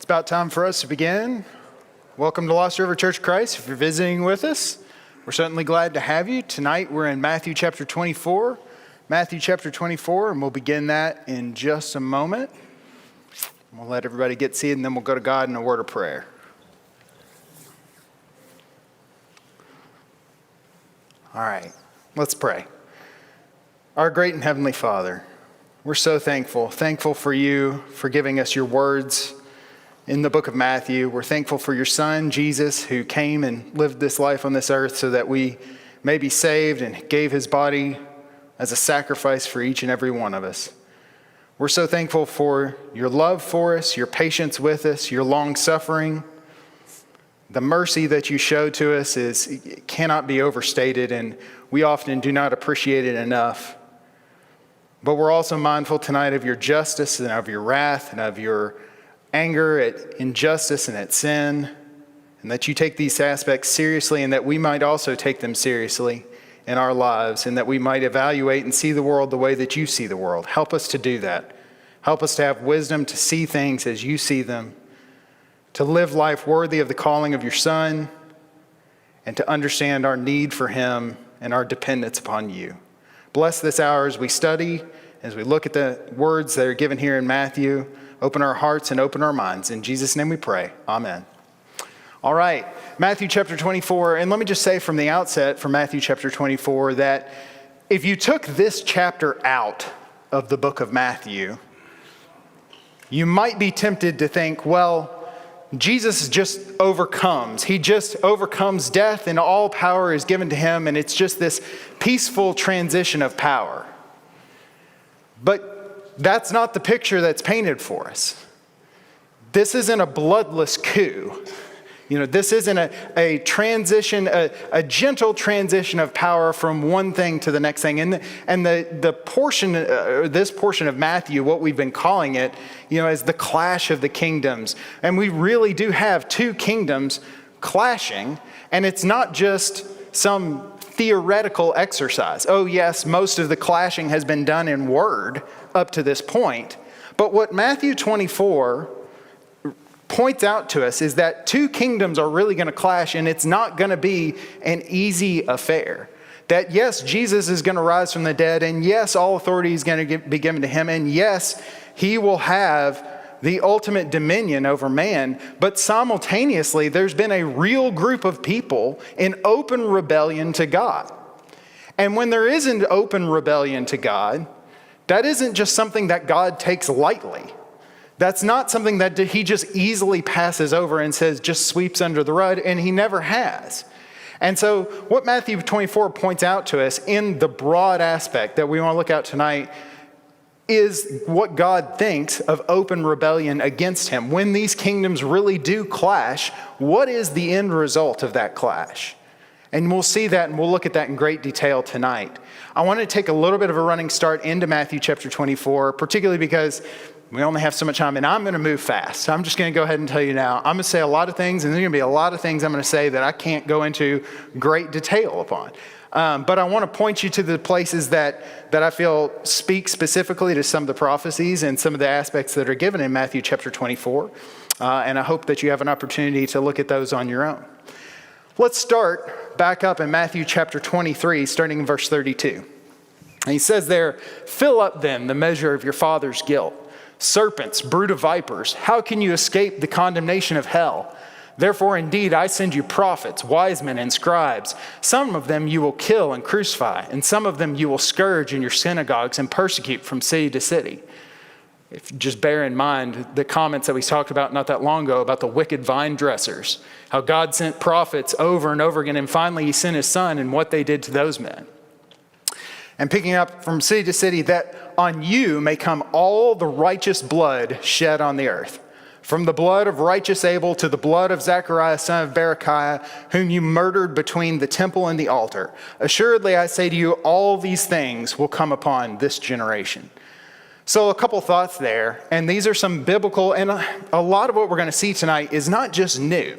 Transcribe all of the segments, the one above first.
It's about time for us to begin. Welcome to Lost River Church of Christ. If you're visiting with us, we're certainly glad to have you. Tonight we're in Matthew chapter 24. Matthew chapter 24, and we'll begin that in just a moment. We'll let everybody get seated, and then we'll go to God in a word of prayer. All right, let's pray. Our great and heavenly Father, we're so thankful for you, for giving us your words in the book of Matthew. We're thankful for your Son, Jesus, who came and lived this life on this earth so that we may be saved and gave his body as a sacrifice for each and every one of us. We're so thankful for your love for us, your patience with us, your long suffering. The mercy that you show to us cannot be overstated, and we often do not appreciate it enough. But we're also mindful tonight of your justice and of your wrath and of your anger at injustice and at sin, and that you take these aspects seriously, and that we might also take them seriously in our lives, and that we might evaluate and see the world the way that you see the world. Help us to do that. Help us to have wisdom to see things as you see them, to live life worthy of the calling of your Son, and to understand our need for him and our dependence upon you. Bless this hour as we study, as we look at the words that are given here in Matthew. Open our hearts and open our minds. In Jesus' name we pray. Amen. All right, Matthew chapter 24. And let me just say from the outset from Matthew chapter 24 that if you took this chapter out of the book of Matthew, you might be tempted to think, well, Jesus just overcomes. He just overcomes death and all power is given to him, and it's just this peaceful transition of power. But that's not the picture that's painted for us. This isn't a bloodless coup. This isn't a transition, a gentle transition of power from one thing to the next thing. And the portion, this portion of Matthew, what we've been calling it, is the clash of the kingdoms. And we really do have two kingdoms clashing, and it's not just some theoretical exercise. Oh yes, most of the clashing has been done in word up to this point. But what Matthew 24 points out to us is that two kingdoms are really going to clash, and it's not going to be an easy affair. That yes, Jesus is going to rise from the dead, and yes, all authority is going to be given to him, and yes, he will have the ultimate dominion over man. But simultaneously, there's been a real group of people in open rebellion to God. And when there is an open rebellion to God, that isn't just something that God takes lightly. That's not something that he just easily passes over and says just sweeps under the rug, and he never has. And so what Matthew 24 points out to us in the broad aspect that we want to look at tonight is what God thinks of open rebellion against him. When these kingdoms really do clash, what is the end result of that clash? And we'll see that, and we'll look at that in great detail tonight. I want to take a little bit of a running start into Matthew chapter 24, particularly because we only have so much time, and I'm going to move fast. So I'm just going to go ahead and tell you now. I'm going to say a lot of things, and there's going to be a lot of things I'm going to say that I can't go into great detail upon. But I want to point you to the places that I feel speak specifically to some of the prophecies and some of the aspects that are given in Matthew chapter 24. And I hope that you have an opportunity to look at those on your own. Let's start back up in Matthew chapter 23, starting in verse 32. And he says there, "Fill up then the measure of your father's guilt. Serpents, brood of vipers, how can you escape the condemnation of hell? Therefore, indeed, I send you prophets, wise men, and scribes. Some of them you will kill and crucify, and some of them you will scourge in your synagogues and persecute from city to city." Just bear in mind the comments that we talked about not that long ago about the wicked vine dressers, how God sent prophets over and over again, and finally he sent his Son and what they did to those men. And picking up from city to city, that on you may come all the righteous blood shed on the earth. From the blood of righteous Abel to the blood of Zechariah, son of Berechiah, whom you murdered between the temple and the altar. Assuredly, I say to you, all these things will come upon this generation. So a couple thoughts there, and these are some biblical, and a lot of what we're going to see tonight is not just new.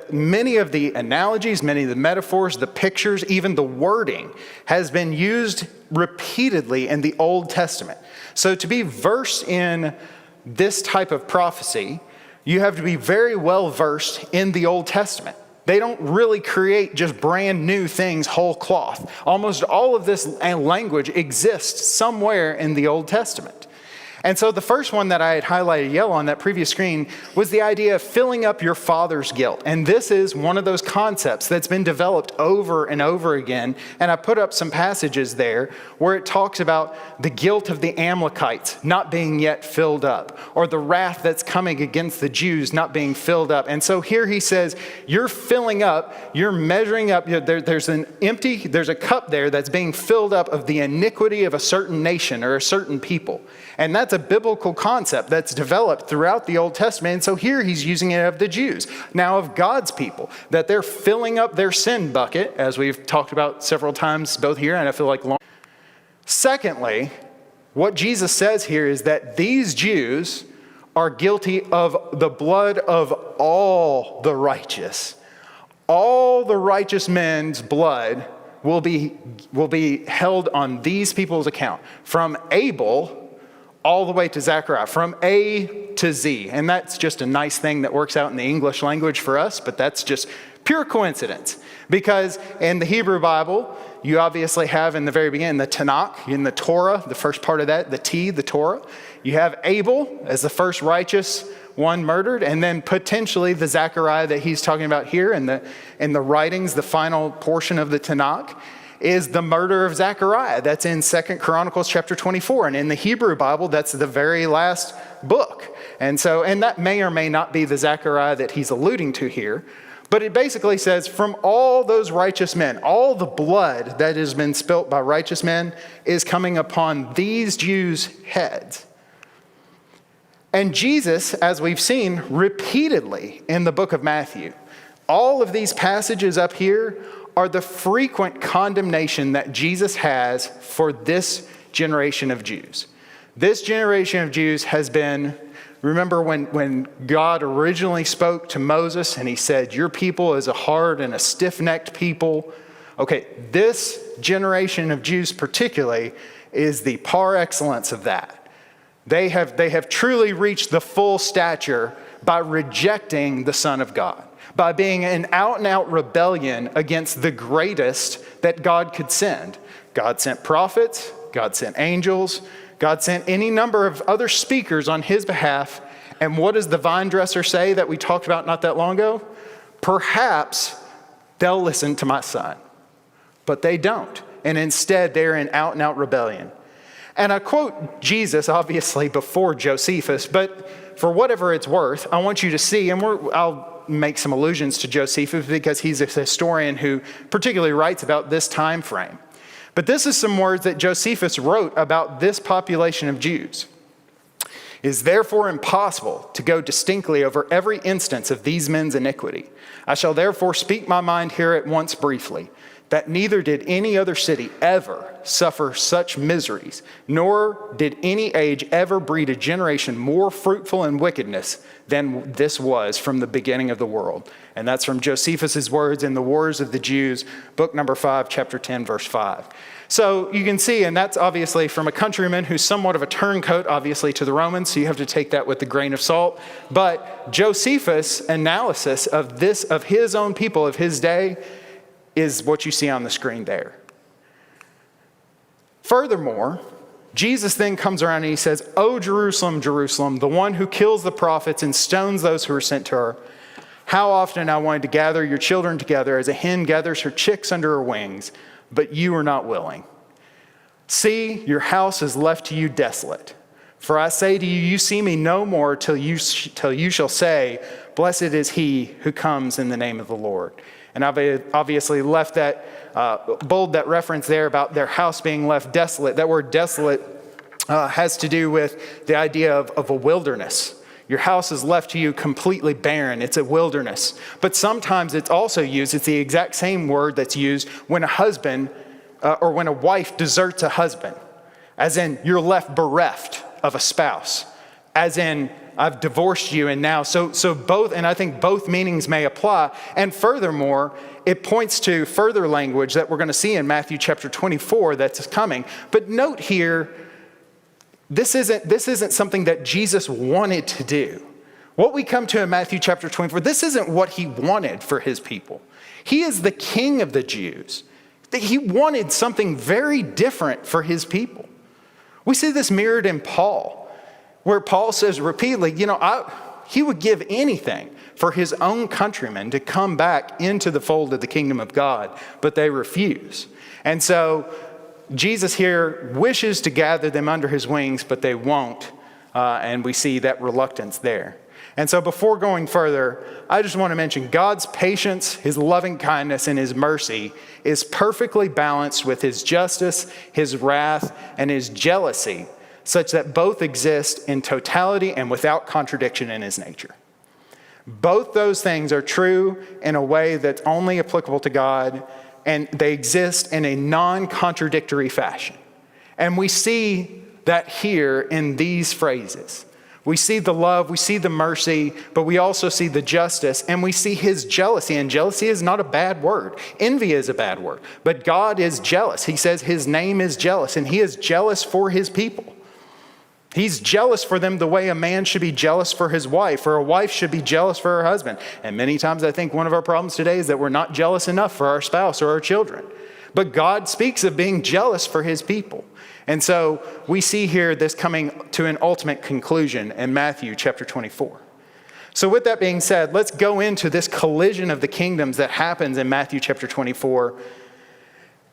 Many of the analogies, many of the metaphors, the pictures, even the wording has been used repeatedly in the Old Testament. So to be versed in this type of prophecy, you have to be very well versed in the Old Testament. They don't really create just brand new things whole cloth. Almost all of this language exists somewhere in the Old Testament. And so the first one that I had highlighted yellow on that previous screen was the idea of filling up your father's guilt. And this is one of those concepts that's been developed over and over again. And I put up some passages there where it talks about the guilt of the Amalekites not being yet filled up, or the wrath that's coming against the Jews not being filled up. And so here he says, you're filling up, you're measuring up, there's a cup there that's being filled up of the iniquity of a certain nation or a certain people. And that's a biblical concept that's developed throughout the Old Testament. And so here he's using it of the Jews, now of God's people, that they're filling up their sin bucket, as we've talked about several times, both here and I feel like long. Secondly, what Jesus says here is that these Jews are guilty of the blood of all the righteous. All the righteous men's blood will be held on these people's account, from Abel all the way to Zechariah, from A to Z. And that's just a nice thing that works out in the English language for us, but that's just pure coincidence. Because in the Hebrew Bible, you obviously have in the very beginning the Tanakh, in the Torah, the first part of that, the Torah. You have Abel as the first righteous one murdered, and then potentially the Zechariah that he's talking about here in the writings, the final portion of the Tanakh, is the murder of Zechariah. That's in 2 Chronicles chapter 24. And in the Hebrew Bible, that's the very last book. And that may or may not be the Zechariah that he's alluding to here. But it basically says, from all those righteous men, all the blood that has been spilt by righteous men is coming upon these Jews' heads. And Jesus, as we've seen repeatedly in the book of Matthew, all of these passages up here are the frequent condemnation that Jesus has for this generation of Jews. This generation of Jews has been, remember when God originally spoke to Moses and he said, your people is a hard and a stiff-necked people. Okay, this generation of Jews particularly is the par excellence of that. They have truly reached the full stature by rejecting the Son of God, by being an out-and-out rebellion against the greatest that God could send. God sent prophets, God sent angels, God sent any number of other speakers on his behalf. And what does the vine dresser say that we talked about not that long ago? Perhaps they'll listen to my son. But they don't. And instead, they're in out-and-out rebellion. And I quote Jesus, obviously, before Josephus, but for whatever it's worth, I want you to see, and I'll make some allusions to Josephus because he's a historian who particularly writes about this time frame. But this is some words that Josephus wrote about this population of Jews. It is therefore impossible to go distinctly over every instance of these men's iniquity. I shall therefore speak my mind here at once briefly, that neither did any other city ever suffer such miseries, nor did any age ever breed a generation more fruitful in wickedness than this was from the beginning of the world. And that's from Josephus' words in the Wars of the Jews, book number 5, chapter 10, verse 5. So you can see, and that's obviously from a countryman who's somewhat of a turncoat, obviously, to the Romans, so you have to take that with a grain of salt. But Josephus' analysis of this, of his own people, of his day, is what you see on the screen there. Furthermore, Jesus then comes around and he says, "O Jerusalem, Jerusalem, the one who kills the prophets and stones those who are sent to her, how often I wanted to gather your children together as a hen gathers her chicks under her wings, but you are not willing. See, your house is left to you desolate. For I say to you, you see me no more till you shall say, blessed is he who comes in the name of the Lord." And I've obviously left that, bold that reference there about their house being left desolate. That word desolate has to do with the idea of a wilderness. Your house is left to you completely barren. It's a wilderness. But sometimes it's also used, it's the exact same word that's used when a husband or when a wife deserts a husband. As in, you're left bereft of a spouse. As in, I've divorced you and now, so both, and I think both meanings may apply. And furthermore, it points to further language that we're going to see in Matthew chapter 24 that's coming. But note here, this isn't something that Jesus wanted to do. What we come to in Matthew chapter 24, this isn't what he wanted for his people. He is the king of the Jews. He wanted something very different for his people. We see this mirrored in Paul, where Paul says repeatedly, he would give anything for his own countrymen to come back into the fold of the kingdom of God, but they refuse. And so Jesus here wishes to gather them under his wings, but they won't. And we see that reluctance there. And so before going further, I just want to mention God's patience, his loving kindness, and his mercy is perfectly balanced with his justice, his wrath, and his jealousy, such that both exist in totality and without contradiction in his nature. Both those things are true in a way that's only applicable to God, and they exist in a non-contradictory fashion. And we see that here in these phrases. We see the love, we see the mercy, but we also see the justice, and we see his jealousy. And jealousy is not a bad word. Envy is a bad word. But God is jealous. He says his name is jealous, and he is jealous for his people. He's jealous for them the way a man should be jealous for his wife, or a wife should be jealous for her husband. And many times I think one of our problems today is that we're not jealous enough for our spouse or our children. But God speaks of being jealous for his people. And so we see here this coming to an ultimate conclusion in Matthew chapter 24. So with that being said, let's go into this collision of the kingdoms that happens in Matthew chapter 24.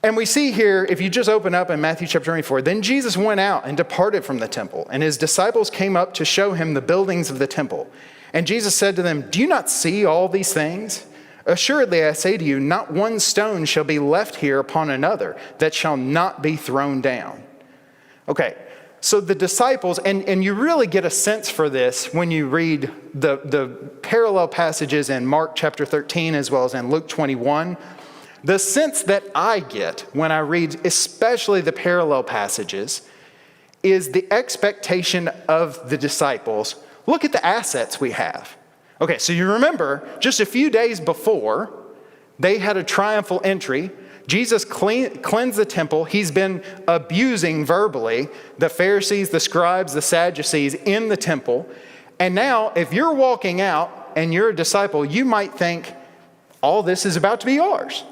And we see here, if you just open up in Matthew chapter 24, then Jesus went out and departed from the temple, and his disciples came up to show him the buildings of the temple. And Jesus said to them, "Do you not see all these things? Assuredly, I say to you, not one stone shall be left here upon another that shall not be thrown down." Okay, so the disciples, and you really get a sense for this when you read the parallel passages in Mark chapter 13 as well as in Luke 21. The sense that I get when I read especially the parallel passages is the expectation of the disciples. Look at the assets we have. Okay, so you remember just a few days before, they had a triumphal entry. Jesus cleansed the temple. He's been abusing verbally the Pharisees, the scribes, the Sadducees in the temple. And now, if you're walking out and you're a disciple, you might think, all this is about to be ours.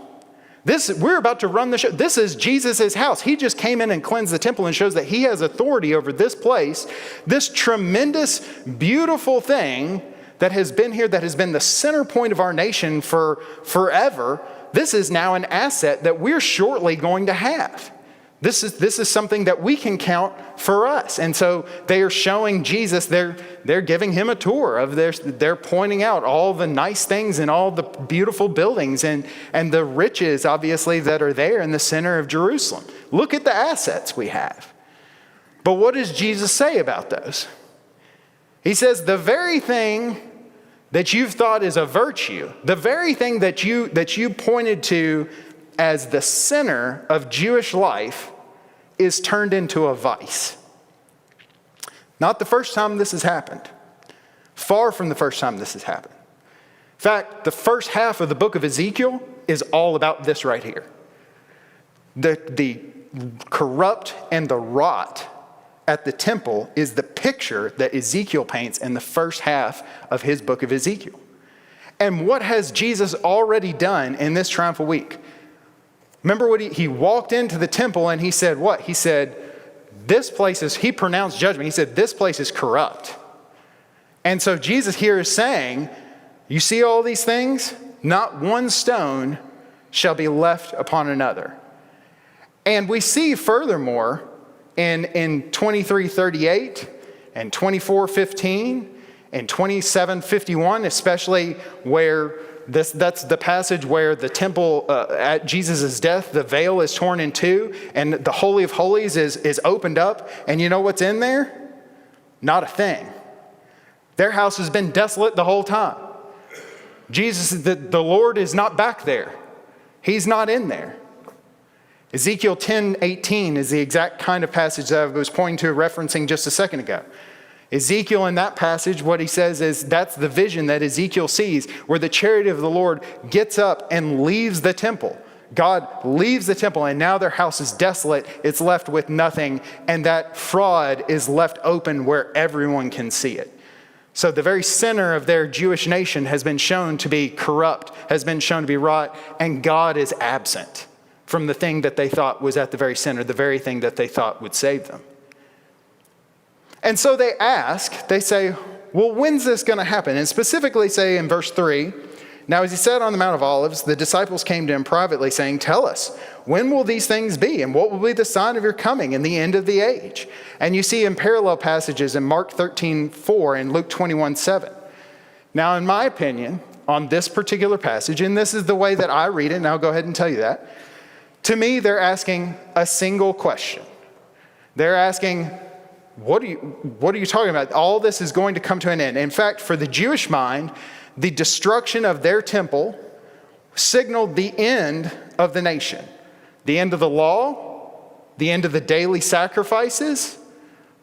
We're about to run the show. This is Jesus' house. He just came in and cleansed the temple and shows that he has authority over this place. This tremendous, beautiful thing that has been here, that has been the center point of our nation for forever. This is now an asset that we're shortly going to have. This is something that we can count for us. And so they are showing Jesus, they're giving him a tour of they're pointing out all the nice things and all the beautiful buildings and the riches, obviously, that are there in the center of Jerusalem. Look at the assets we have. But what does Jesus say about those? He says, the very thing that you've thought is a virtue, the very thing that you pointed to as the center of Jewish life is turned into a vice. Not the first time this has happened. Far from the first time this has happened. In fact, the first half of the book of Ezekiel is all about this right here. The corrupt and the rot at the temple is the picture that Ezekiel paints in the first half of his book of Ezekiel. And what has Jesus already done in this triumphal week? Remember what he walked into the temple and he said what? He said, he pronounced judgment. He said, this place is corrupt. And so Jesus here is saying, you see all these things? Not one stone shall be left upon another. And we see furthermore in 23:38 and 24:15 and 27:51, especially where that's the passage where the temple at Jesus' death, the veil is torn in two and the Holy of Holies is opened up. And you know what's in there? Not a thing. Their house has been desolate the whole time. The Lord is not back there. He's not in there. Ezekiel 10:18 is the exact kind of passage that I was pointing to, referencing just a second ago. Ezekiel in that passage, what he says is that's the vision that Ezekiel sees, where the chariot of the Lord gets up and leaves the temple. God leaves the temple, and now their house is desolate. It's left with nothing, and that fraud is left open where everyone can see it. So the very center of their Jewish nation has been shown to be corrupt, has been shown to be rot, and God is absent from the thing that they thought was at the very center, the very thing that they thought would save them. And so they ask, they say, well, when's this going to happen? And specifically say in verse 3, now as he sat on the Mount of Olives, the disciples came to him privately saying, tell us, when will these things be? And what will be the sign of your coming and the end of the age? And you see in parallel passages in Mark 13:4 and Luke 21:7. Now, in my opinion, on this particular passage, and this is the way that I read it, and I'll go ahead and tell you that, to me, they're asking a single question. They're asking, what are you talking about? All this is going to come to an end. In fact, for the Jewish mind, the destruction of their temple signaled the end of the nation. The end of the law, the end of the daily sacrifices,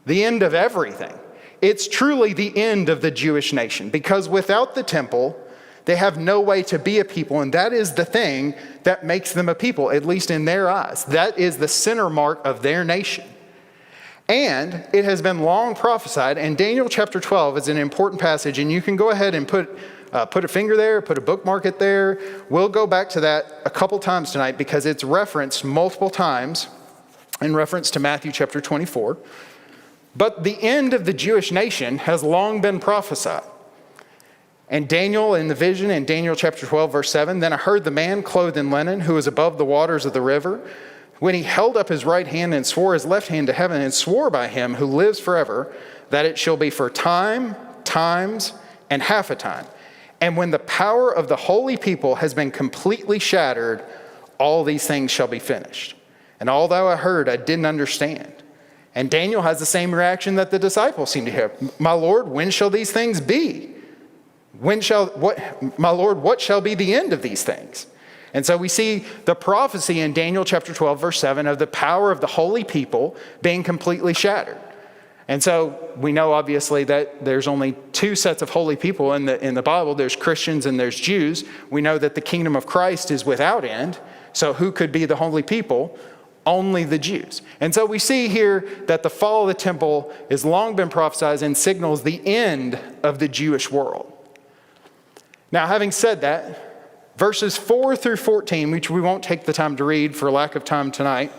the end of everything. It's truly the end of the Jewish nation, because without the temple, they have no way to be a people, and that is the thing that makes them a people, at least in their eyes. That is the center mark of their nation. And it has been long prophesied, and Daniel chapter 12 is an important passage, and you can go ahead and put a finger there, put a bookmark it there. We'll go back to that a couple times tonight because it's referenced multiple times in reference to Matthew chapter 24. But the end of the Jewish nation has long been prophesied. And Daniel in the vision in Daniel chapter 12 verse 7, then I heard the man clothed in linen who was above the waters of the river, when he held up his right hand and swore his left hand to heaven and swore by him who lives forever, that it shall be for time, times, and half a time. And when the power of the holy people has been completely shattered, all these things shall be finished. And although I heard, I didn't understand. And Daniel has the same reaction that the disciples seem to have. My Lord, when shall these things be? My Lord, what shall be the end of these things? And so we see the prophecy in Daniel chapter 12, verse 7 of the power of the holy people being completely shattered. And so we know obviously that there's only two sets of holy people in the Bible. There's Christians and there's Jews. We know that the kingdom of Christ is without end. So who could be the holy people? Only the Jews. And so we see here that the fall of the temple has long been prophesied and signals the end of the Jewish world. Now, having said that, verses 4 through 14, which we won't take the time to read for lack of time tonight,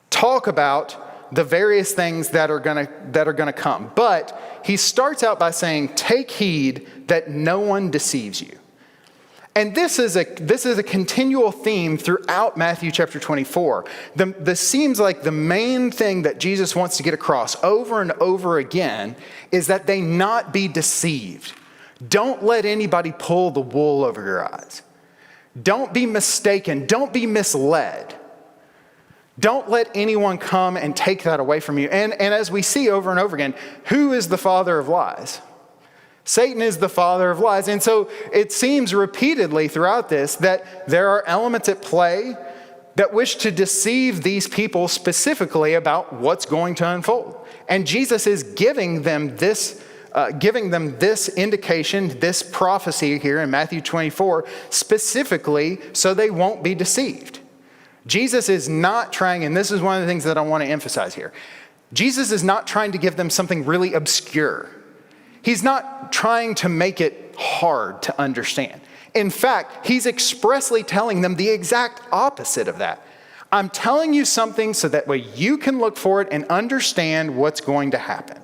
talk about the various things that are gonna come. But he starts out by saying, take heed that no one deceives you. And this is a continual theme throughout Matthew chapter 24. This seems like the main thing that Jesus wants to get across over and over again is that they not be deceived. Don't let anybody pull the wool over your eyes. Don't be mistaken. Don't be misled. Don't let anyone come and take that away from you. And as we see over and over again, who is the father of lies? Satan is the father of lies. And so it seems repeatedly throughout this that there are elements at play that wish to deceive these people specifically about what's going to unfold. And Jesus is giving them this indication, this prophecy here in Matthew 24, specifically so they won't be deceived. Jesus is not trying, and this is one of the things that I want to emphasize here. Jesus is not trying to give them something really obscure. He's not trying to make it hard to understand. In fact, he's expressly telling them the exact opposite of that. I'm telling you something so that way you can look for it and understand what's going to happen.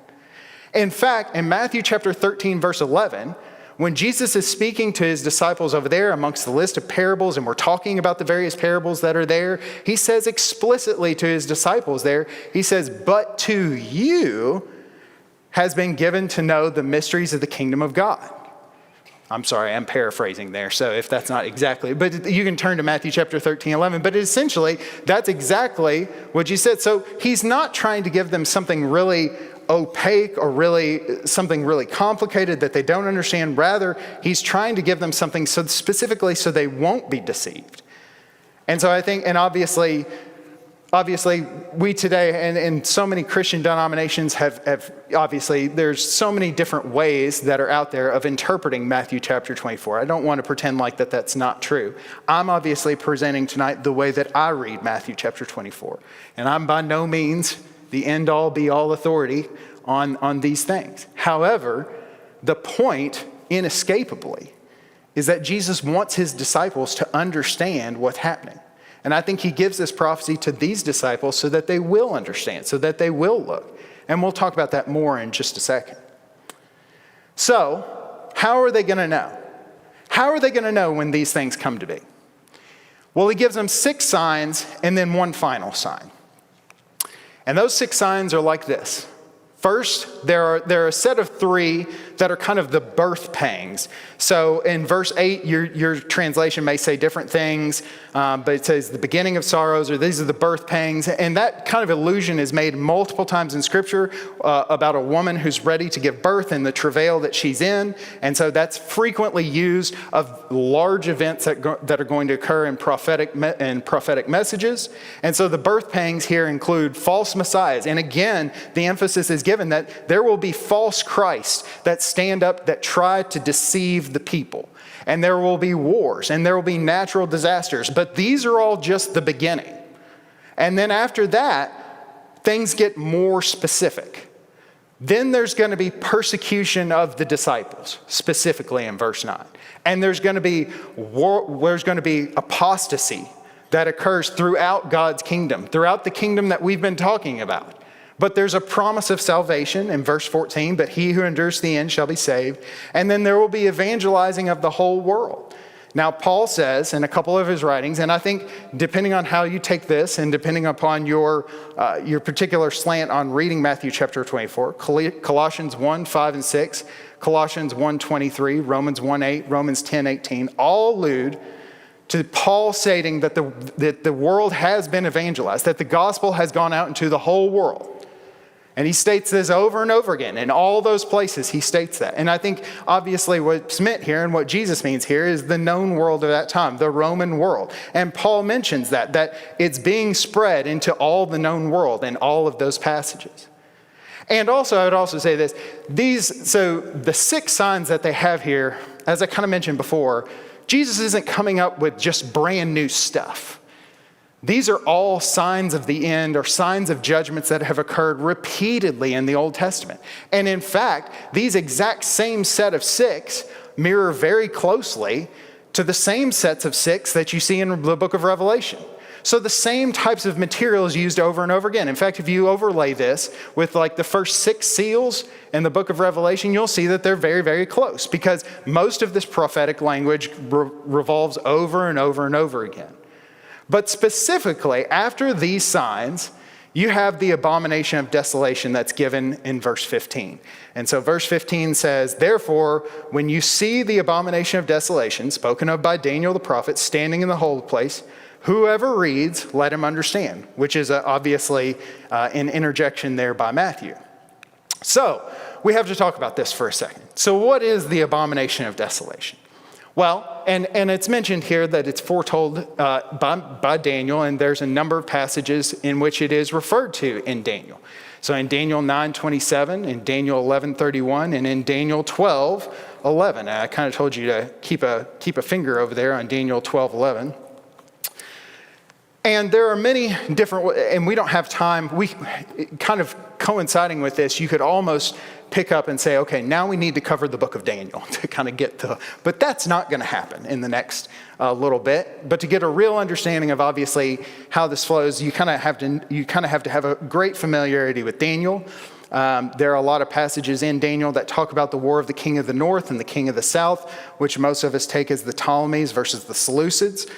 In fact, in Matthew chapter 13, verse 11, when Jesus is speaking to his disciples over there amongst the list of parables, and we're talking about the various parables that are there, he says explicitly to his disciples there, he says, but to you has been given to know the mysteries of the kingdom of God. I'm sorry, I'm paraphrasing there, so if that's not exactly, but you can turn to Matthew chapter 13, 11, but essentially, that's exactly what Jesus said. So he's not trying to give them something really opaque or something really complicated that they don't understand. Rather, he's trying to give them something so specifically so they won't be deceived. And so I think, and obviously we today and so many Christian denominations have obviously, there's so many different ways that are out there of interpreting Matthew chapter 24. I don't want to pretend like that's not true. I'm obviously presenting tonight the way that I read Matthew chapter 24. And I'm by no means the end-all, be-all authority on these things. However, the point, inescapably, is that Jesus wants his disciples to understand what's happening. And I think he gives this prophecy to these disciples so that they will understand, so that they will look. And we'll talk about that more in just a second. So, how are they going to know? How are they going to know when these things come to be? Well, he gives them 6 signs and then one final sign. And those 6 signs are like this. First, there are a set of 3 that are kind of the birth pangs. So in verse 8, your translation may say different things, but it says the beginning of sorrows, or these are the birth pangs. And that kind of allusion is made multiple times in Scripture about a woman who's ready to give birth and the travail that she's in. And so that's frequently used of large events that are going to occur in prophetic messages. And so the birth pangs here include false messiahs. And again, the emphasis is given that there will be false Christs that stand up that try to deceive the people. And there will be wars and there will be natural disasters. But these are all just the beginning. And then after that, things get more specific. Then there's going to be persecution of the disciples, specifically in verse 9. And there's going to be apostasy that occurs throughout God's kingdom, throughout the kingdom that we've been talking about. But there's a promise of salvation in verse 14, but he who endures to the end shall be saved. And then there will be evangelizing of the whole world. Now, Paul says in a couple of his writings, and I think depending on how you take this and depending upon your particular slant on reading Matthew chapter 24, Colossians 1, 5 and 6, Colossians 1, 23, Romans 1, 8, Romans 10, 18, all allude to Paul stating that the world has been evangelized, that the gospel has gone out into the whole world. And he states this over and over again. In all those places, he states that. And I think, obviously, what's meant here and what Jesus means here is the known world of that time, the Roman world. And Paul mentions that it's being spread into all the known world in all of those passages. And also, I would also say this. So the 6 signs that they have here, as I kind of mentioned before, Jesus isn't coming up with just brand new stuff. These are all signs of the end or signs of judgments that have occurred repeatedly in the Old Testament. And in fact, these exact same set of 6 mirror very closely to the same sets of 6 that you see in the book of Revelation. So the same types of materials used over and over again. In fact, if you overlay this with like the first 6 seals in the book of Revelation, you'll see that they're very, very close because most of this prophetic language revolves over and over and over again. But specifically, after these signs, you have the abomination of desolation that's given in verse 15. And so verse 15 says, therefore, when you see the abomination of desolation, spoken of by Daniel the prophet, standing in the holy place, whoever reads, let him understand, which is obviously an interjection there by Matthew. So we have to talk about this for a second. So what is the abomination of desolation? Well, and it's mentioned here that it's foretold by Daniel, and there's a number of passages in which it is referred to in Daniel. So in Daniel 9:27, in Daniel 11:31, and in Daniel 12:11. And I kind of told you to keep a finger over there on Daniel 12:11. And there are many different, and we don't have time, we kind of coinciding with this, you could almost pick up and say, okay, now we need to cover the book of Daniel to kind of get to, but that's not going to happen in the next little bit. But to get a real understanding of obviously how this flows, you kind of have to have a great familiarity with Daniel. There are a lot of passages in Daniel that talk about the war of the king of the north and the king of the south, which most of us take as the Ptolemies versus the Seleucids.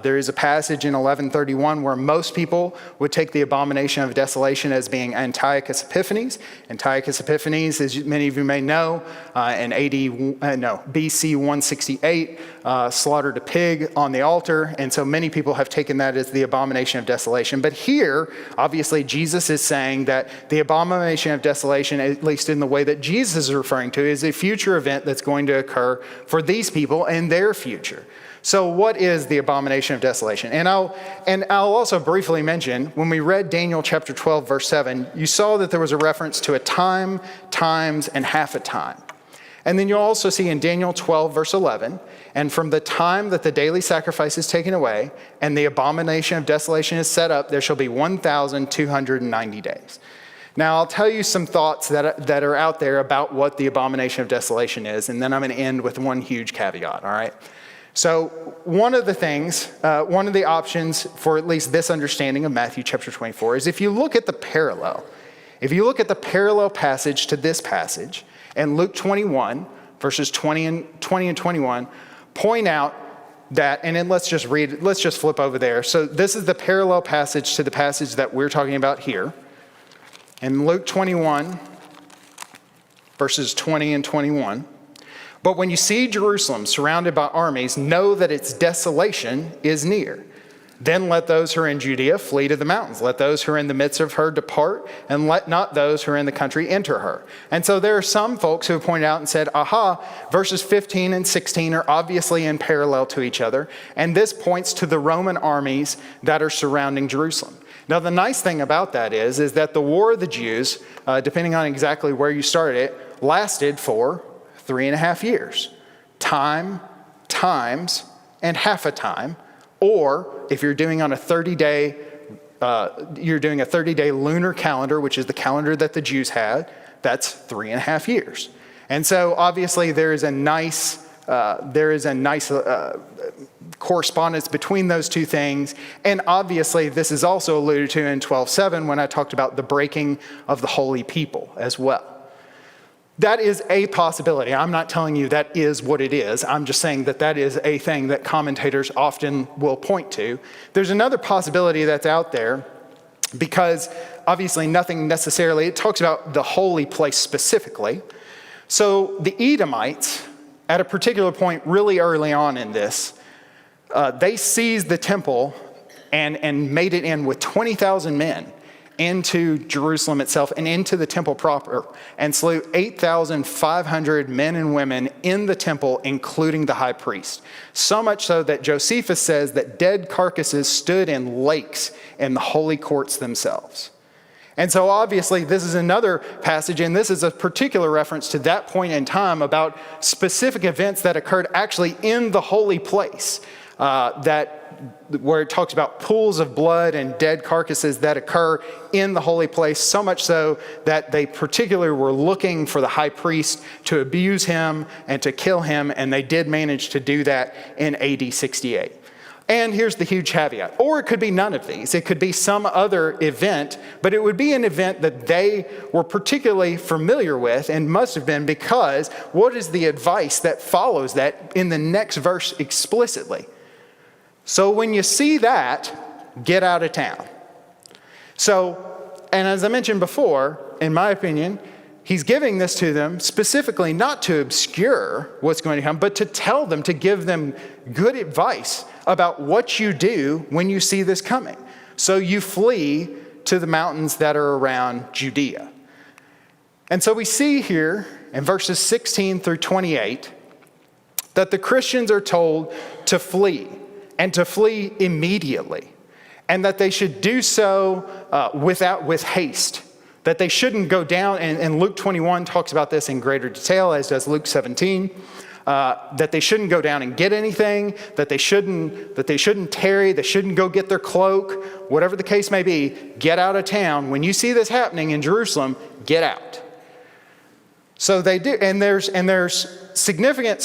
There is a passage in 1131 where most people would take the abomination of desolation as being Antiochus Epiphanes. Antiochus Epiphanes, as many of you may know, in BC 168, slaughtered a pig on the altar. And so many people have taken that as the abomination of desolation. But here, obviously, Jesus is saying that the abomination of desolation, at least in the way that Jesus is referring to, is a future event that's going to occur for these people and their future. So what is the abomination of desolation? And I'll also briefly mention, when we read Daniel chapter 12, verse 7, you saw that there was a reference to a time, times, and half a time. And then you'll also see in Daniel 12, verse 11, and from the time that the daily sacrifice is taken away and the abomination of desolation is set up, there shall be 1,290 days. Now, I'll tell you some thoughts that are out there about what the abomination of desolation is, and then I'm going to end with one huge caveat, all right? So one of the options for at least this understanding of Matthew chapter 24 is if you look at the parallel passage to this passage, and Luke 21, verses 20 and 21, point out that, and then let's just flip over there. So this is the parallel passage to the passage that we're talking about here. In Luke 21, verses 20 and 21, but when you see Jerusalem surrounded by armies, know that its desolation is near. Then let those who are in Judea flee to the mountains. Let those who are in the midst of her depart, and let not those who are in the country enter her. And so there are some folks who have pointed out and said, verses 15 and 16 are obviously in parallel to each other, and this points to the Roman armies that are surrounding Jerusalem. Now, the nice thing about that is that the War of the Jews, depending on exactly where you started it, lasted for 3.5 years. Times, and half a time. Or if you're doing on a 30-day, you're doing a 30-day lunar calendar, which is the calendar that the Jews had, that's 3.5 years. And so obviously there is a nice correspondence between those two things. And obviously this is also alluded to in 12:7 when I talked about the breaking of the holy people as well. That is a possibility. I'm not telling you that is what it is. I'm just saying that is a thing that commentators often will point to. There's another possibility that's out there because obviously nothing necessarily, it talks about the holy place specifically. So the Edomites, at a particular point really early on in this, they seized the temple and made it in with 20,000 men into Jerusalem itself and into the temple proper, and slew 8,500 men and women in the temple, including the high priest. So much so that Josephus says that dead carcasses stood in lakes in the holy courts themselves. And so obviously this is another passage, and this is a particular reference to that point in time about specific events that occurred actually in the holy place, where it talks about pools of blood and dead carcasses that occur in the holy place, so much so that they particularly were looking for the high priest to abuse him and to kill him, and they did manage to do that in AD 68. And here's the huge caveat. Or it could be none of these. It could be some other event, but it would be an event that they were particularly familiar with and must have been, because what is the advice that follows that in the next verse explicitly? So when you see that, get out of town. So, and as I mentioned before, in my opinion, he's giving this to them specifically not to obscure what's going to come, but to tell them, to give them good advice about what you do when you see this coming. So you flee to the mountains that are around Judea. And so we see here in verses 16 through 28 that the Christians are told to flee, and to flee immediately, and that they should do so with haste. That they shouldn't go down, and Luke 21 talks about this in greater detail, as does Luke 17, that they shouldn't go down and get anything, that they shouldn't tarry, they shouldn't go get their cloak, whatever the case may be, get out of town. When you see this happening in Jerusalem, get out. So they do, and there's significant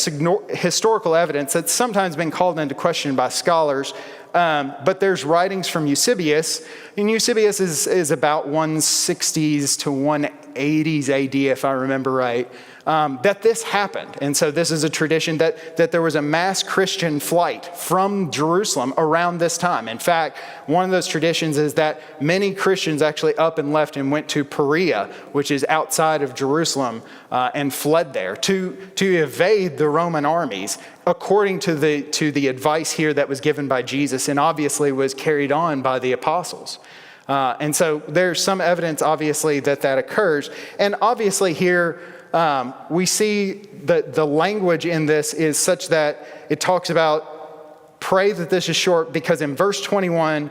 historical evidence that's sometimes been called into question by scholars, but there's writings from Eusebius, and Eusebius is about 160s to 180s AD, if I remember right, that this happened. And so this is a tradition that there was a mass Christian flight from Jerusalem around this time. In fact, one of those traditions is that many Christians actually up and left and went to Perea, which is outside of Jerusalem, and fled there to evade the Roman armies, according to the advice here that was given by Jesus and obviously was carried on by the apostles. And so there's some evidence, obviously, that occurs. And obviously here, we see that the language in this is such that it talks about pray that this is short, because in verse 21,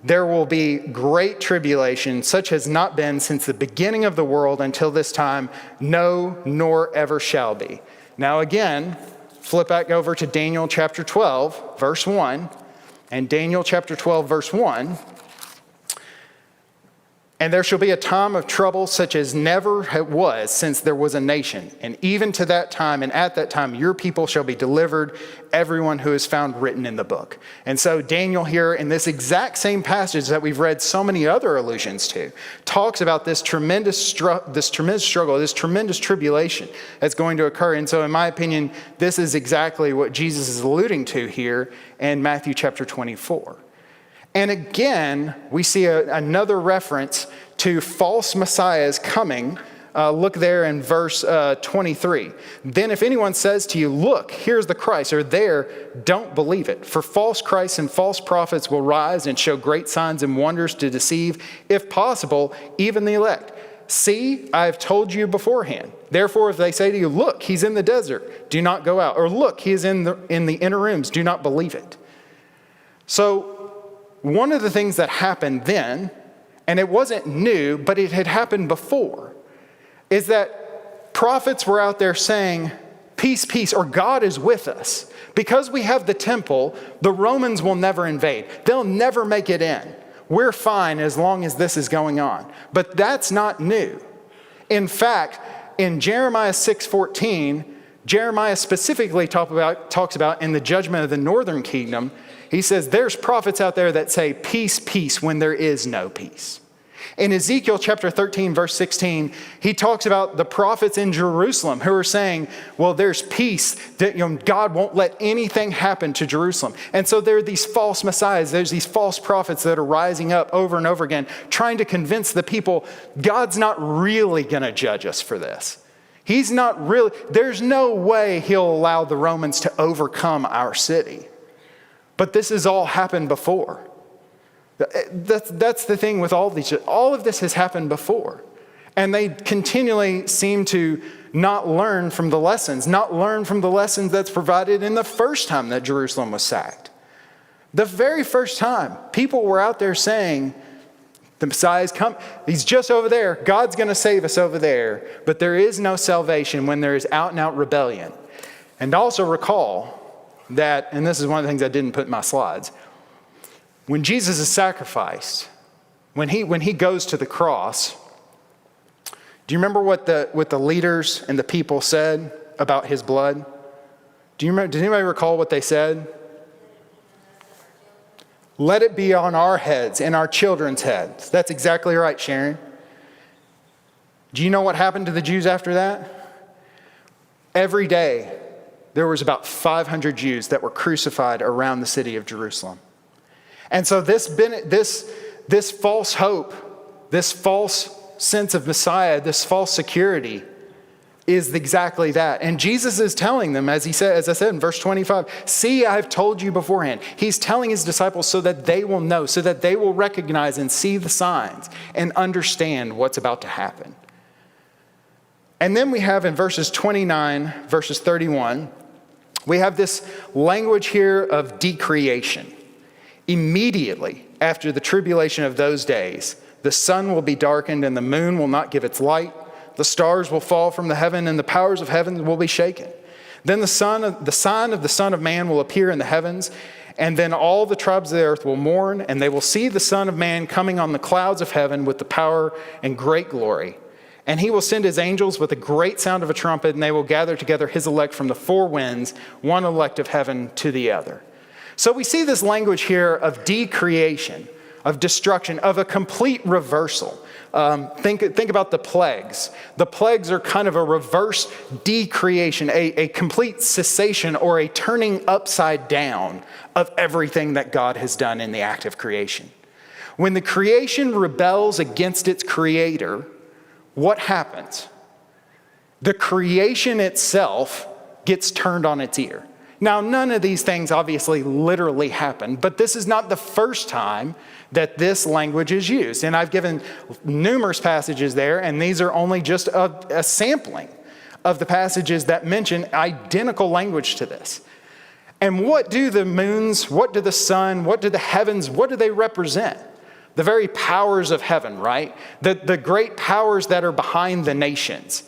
there will be great tribulation, such has not been since the beginning of the world until this time, no, nor ever shall be. Now again, flip back over to Daniel chapter 12, verse 1. And Daniel chapter 12, verse 1 And there shall be a time of trouble such as never was since there was a nation. And even to that time and at that time, your people shall be delivered, everyone who is found written in the book. And so Daniel here in this exact same passage that we've read so many other allusions to, talks about this tremendous struggle, this tremendous tribulation that's going to occur. And so in my opinion, this is exactly what Jesus is alluding to here in Matthew chapter 24. And again, we see another reference to false messiahs coming. Look there in verse 23. Then if anyone says to you, look, here's the Christ, or there, don't believe it. For false Christs and false prophets will rise and show great signs and wonders to deceive, if possible, even the elect. See, I have told you beforehand. Therefore, if they say to you, look, he's in the desert, do not go out. Or look, he is in the inner rooms, do not believe it. So, one of the things that happened then, and it wasn't new, but it had happened before, is that prophets were out there saying, peace, peace, or God is with us. Because we have the temple, the Romans will never invade. They'll never make it in. We're fine as long as this is going on. But that's not new. In fact, in Jeremiah 6:14, Jeremiah specifically talks about in the judgment of the northern kingdom, he says, there's prophets out there that say, peace, peace, when there is no peace. In Ezekiel chapter 13, verse 16, he talks about the prophets in Jerusalem who are saying, well, there's peace, that God won't let anything happen to Jerusalem. And so there are these false messiahs, there's these false prophets that are rising up over and over again, trying to convince the people, God's not really going to judge us for this. He's not really, there's no way he'll allow the Romans to overcome our city. But this has all happened before. That's the thing with all these. All of this has happened before. And they continually seem to not learn from the lessons that's provided in the first time that Jerusalem was sacked. The very first time, people were out there saying, the Messiah's come, he's just over there, God's going to save us over there. But there is no salvation when there is out and out rebellion. And also recall that, and this is one of the things I didn't put in my slides, when Jesus is sacrificed, when he goes to the cross, do you remember what the leaders and the people said about his blood? Does anybody recall what they said? Let it be on our heads and our children's heads. That's exactly right, Sharon. Do you know what happened to the Jews after that? Every day, there was about 500 Jews that were crucified around the city of Jerusalem. And so this false hope, this false sense of Messiah, this false security is exactly that. And Jesus is telling them, as I said in verse 25, see, I've told you beforehand. He's telling his disciples so that they will know, so that they will recognize and see the signs and understand what's about to happen. And then we have in verses 29, verses 31, we have this language here of decreation. Immediately after the tribulation of those days, the sun will be darkened and the moon will not give its light. The stars will fall from the heaven and the powers of heaven will be shaken. Then the sign of the Son of Man will appear in the heavens, and then all the tribes of the earth will mourn, and they will see the Son of Man coming on the clouds of heaven with the power and great glory. And he will send his angels with a great sound of a trumpet, and they will gather together his elect from the four winds, one elect of heaven to the other. So we see this language here of decreation, of destruction, of a complete reversal. Think about the plagues. The plagues are kind of a reverse decreation, a complete cessation or a turning upside down of everything that God has done in the act of creation. When the creation rebels against its creator, what happens? The creation itself gets turned on its ear. Now, none of these things obviously literally happen, but this is not the first time that this language is used. And I've given numerous passages there, and these are only just a sampling of the passages that mention identical language to this. And what do the moons, what do the sun, what do the heavens, what do they represent? The very powers of heaven, right? The great powers that are behind the nations.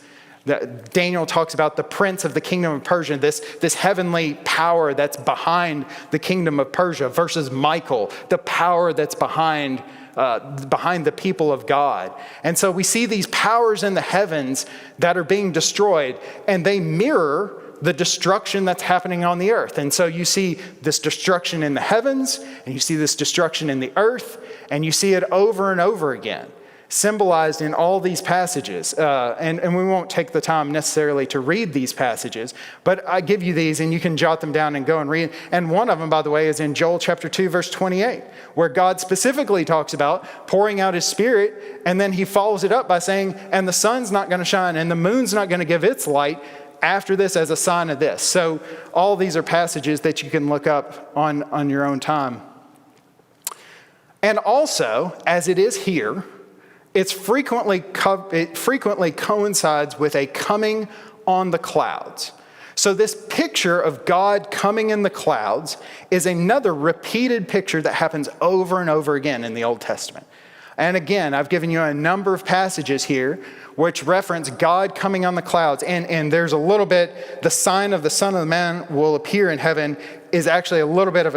Daniel talks about the prince of the kingdom of Persia, this heavenly power that's behind the kingdom of Persia versus Michael, the power that's behind the people of God. And so we see these powers in the heavens that are being destroyed, and they mirror the destruction that's happening on the earth. And so you see this destruction in the heavens, and you see this destruction in the earth, and you see it over and over again, symbolized in all these passages. And we won't take the time necessarily to read these passages, but I give you these and you can jot them down and go and read. And one of them, by the way, is in Joel chapter 2, verse 28, where God specifically talks about pouring out his Spirit, and then he follows it up by saying, and the sun's not going to shine, and the moon's not going to give its light after this as a sign of this. So all these are passages that you can look up on your own time. And also, as it is here, it frequently coincides with a coming on the clouds. So this picture of God coming in the clouds is another repeated picture that happens over and over again in the Old Testament. And again, I've given you a number of passages here which reference God coming on the clouds. And there's a little bit, the sign of the Son of Man will appear in heaven is actually a little bit of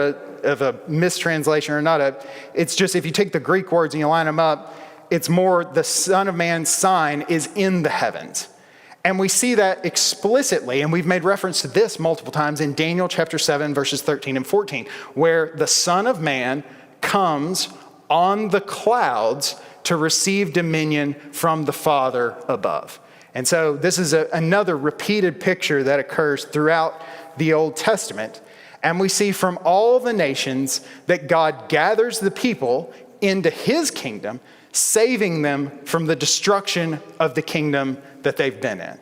a mistranslation, or not a, it's just if you take the Greek words and you line them up, it's more the Son of Man's sign is in the heavens. And we see that explicitly, and we've made reference to this multiple times in Daniel chapter 7, verses 13 and 14, where the Son of Man comes on the clouds to receive dominion from the Father above. And so this is another repeated picture that occurs throughout the Old Testament. And we see from all the nations that God gathers the people into his kingdom, saving them from the destruction of the kingdom that they've been in.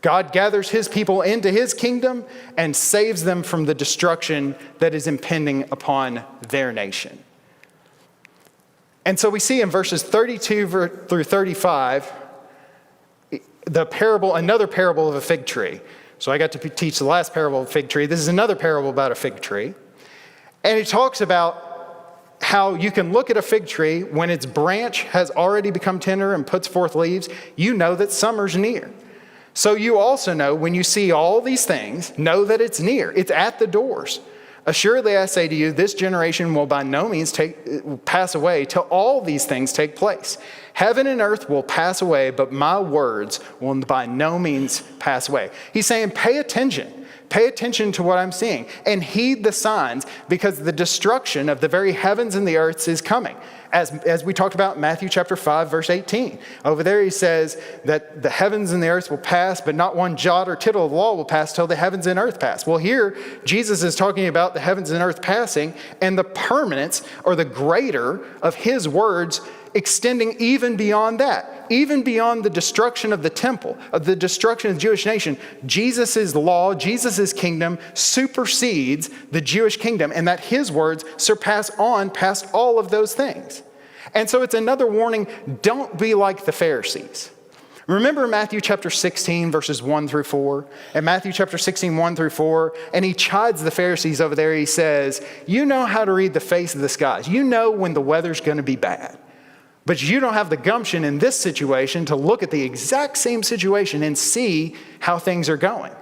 God gathers his people into his kingdom and saves them from the destruction that is impending upon their nation. And so we see in verses 32 through 35, another parable of a fig tree. So I got to teach the last parable of a fig tree. This is another parable about a fig tree. And it talks about how you can look at a fig tree when its branch has already become tender and puts forth leaves, you know that summer's near. So you also know when you see all these things, know that it's near. It's at the doors. Assuredly, I say to you, this generation will by no means pass away till all these things take place. Heaven and earth will pass away, but my words will by no means pass away. He's saying, pay attention. Pay attention to what I'm seeing and heed the signs, because the destruction of the very heavens and the earths is coming. As we talked about in Matthew chapter 5, verse 18. Over there he says that the heavens and the earth will pass, but not one jot or tittle of the law will pass till the heavens and earth pass. Well, here Jesus is talking about the heavens and earth passing and the permanence or the greater of his words extending even beyond that, even beyond the destruction of the temple, of the destruction of the Jewish nation. Jesus' law, Jesus' kingdom supersedes the Jewish kingdom, and that his words surpass on past all of those things. And so it's another warning, don't be like the Pharisees. Remember Matthew chapter 16, verses 1 through 4? In Matthew chapter 16, 1 through 4, and he chides the Pharisees over there. He says, you know how to read the face of the skies. You know when the weather's going to be bad. But you don't have the gumption in this situation to look at the exact same situation and see how things are going.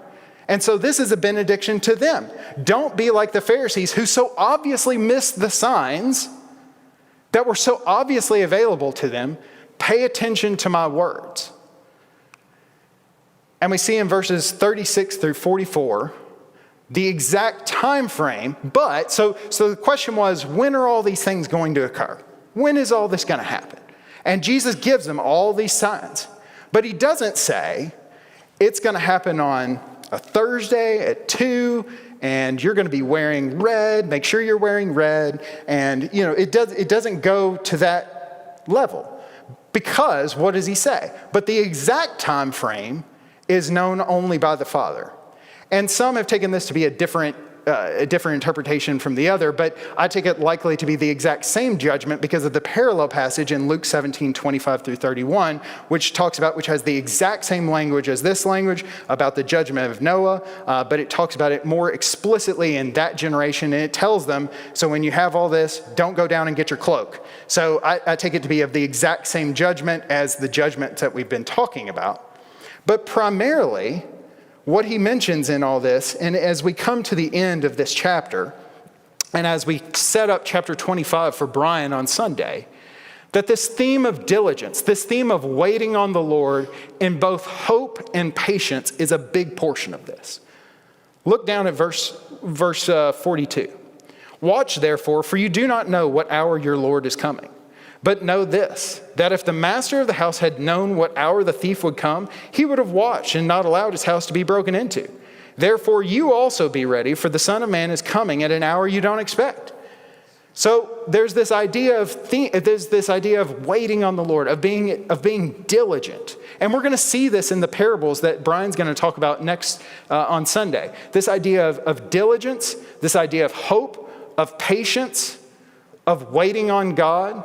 And so this is a benediction to them. Don't be like the Pharisees who so obviously missed the signs that were so obviously available to them. Pay attention to my words. And we see in verses 36 through 44, the exact time frame. But so the question was, when are all these things going to occur? When is all this going to happen? And Jesus gives them all these signs. But he doesn't say it's going to happen on a Thursday at 2, and you're going to be wearing red. Make sure you're wearing red. And, it doesn't go to that level. Because what does he say? But the exact time frame is known only by the Father. And some have taken this to be a different interpretation from the other, but I take it likely to be the exact same judgment because of the parallel passage in Luke 17, 25 through 31, which has the exact same language as this language about the judgment of Noah, but it talks about it more explicitly in that generation, and it tells them, so when you have all this, don't go down and get your cloak. So I take it to be of the exact same judgment as the judgment that we've been talking about. But primarily, what he mentions in all this, and as we come to the end of this chapter, and as we set up chapter 25 for Brian on Sunday, That this theme of diligence, this theme of waiting on the Lord in both hope and patience is a big portion of this. Look down at verse 42. Watch therefore, for you do not know what hour your Lord is coming. But know this, that if the master of the house had known what hour the thief would come, he would have watched and not allowed his house to be broken into. Therefore you also be ready, for the Son of Man is coming at an hour you don't expect. So there's this idea of waiting on the Lord, of being diligent. And we're going to see this in the parables that Brian's going to talk about next on Sunday. This idea of diligence, this idea of hope, of patience, of waiting on God.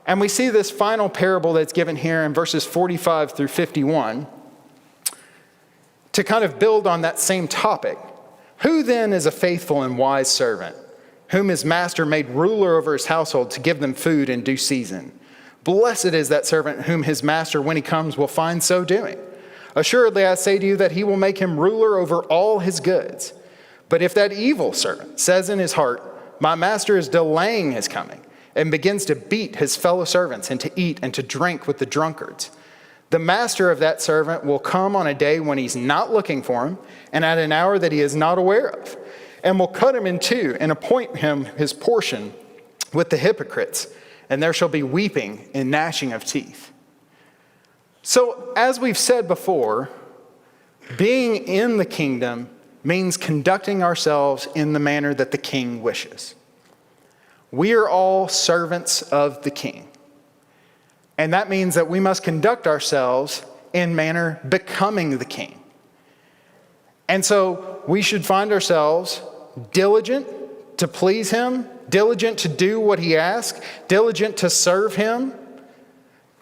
And we see this final parable that's given here in verses 45 through 51 to kind of build on that same topic. Who then is a faithful and wise servant, whom his master made ruler over his household to give them food in due season? Blessed is that servant whom his master, when he comes, will find so doing. Assuredly, I say to you that he will make him ruler over all his goods. But if that evil servant says in his heart, my master is delaying his coming, and begins to beat his fellow servants and to eat and to drink with the drunkards, the master of that servant will come on a day when he's not looking for him and at an hour that he is not aware of, and will cut him in two and appoint him his portion with the hypocrites, and there shall be weeping and gnashing of teeth. So, as we've said before, being in the kingdom means conducting ourselves in the manner that the king wishes. We are all servants of the king. And that means that we must conduct ourselves in manner becoming the king. And so we should find ourselves diligent to please him, diligent to do what he asks, diligent to serve him.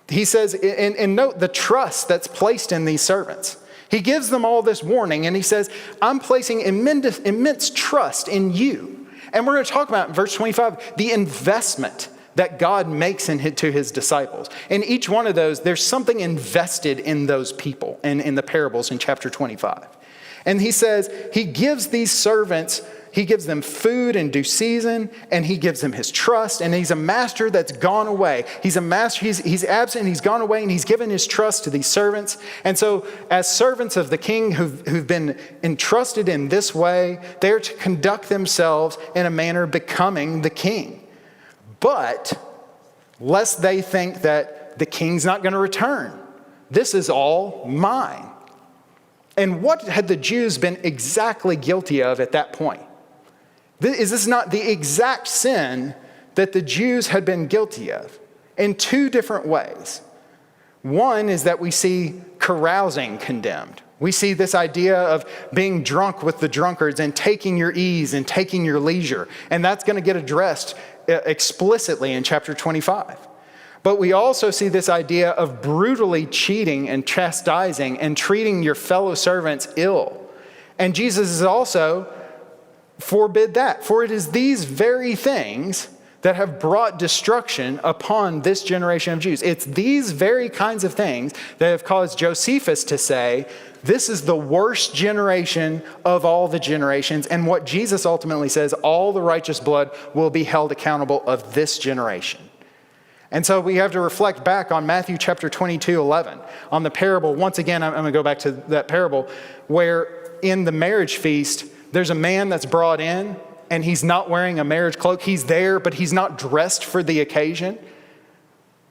He says, and note the trust that's placed in these servants. He gives them all this warning and he says, I'm placing immense trust in you. And we're going to talk about in verse 25, the investment that God makes to his disciples. In each one of those, there's something invested in those people and in the parables in chapter 25. And he says, he gives these servants, he gives them food in due season, and he gives them his trust. And he's a master that's gone away. He's a master, he's absent, he's gone away, and he's given his trust to these servants. And so as servants of the king who've been entrusted in this way, they're to conduct themselves in a manner becoming the king. But lest they think that the king's not going to return. This is all mine. And what had the Jews been exactly guilty of at that point? Is this not the exact sin that the Jews had been guilty of in two different ways? One is that we see carousing condemned. We see this idea of being drunk with the drunkards and taking your ease and taking your leisure. And that's going to get addressed explicitly in chapter 25. But we also see this idea of brutally cheating and chastising and treating your fellow servants ill. And Jesus is also forbid that. For it is these very things that have brought destruction upon this generation of Jews. It's these very kinds of things that have caused Josephus to say, this is the worst generation of all the generations. And what Jesus ultimately says, all the righteous blood will be held accountable of this generation. And so we have to reflect back on Matthew chapter 22:11, on the parable. Once again, I'm going to go back to that parable where in the marriage feast, there's a man that's brought in and he's not wearing a marriage cloak. He's there, but he's not dressed for the occasion.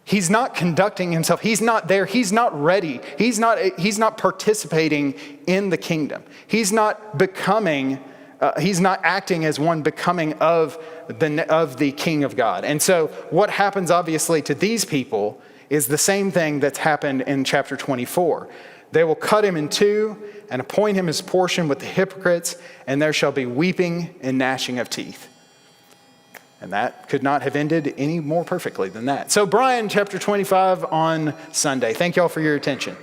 He's not conducting himself. He's not there. He's not ready. He's not participating in the kingdom. He's not becoming, he's not acting as one becoming of the King of God. And so what happens obviously to these people is the same thing that's happened in chapter 24. They will cut him in two and appoint him his portion with the hypocrites, and there shall be weeping and gnashing of teeth. And that could not have ended any more perfectly than that. So Brian, chapter 25 on Sunday. Thank y'all for your attention.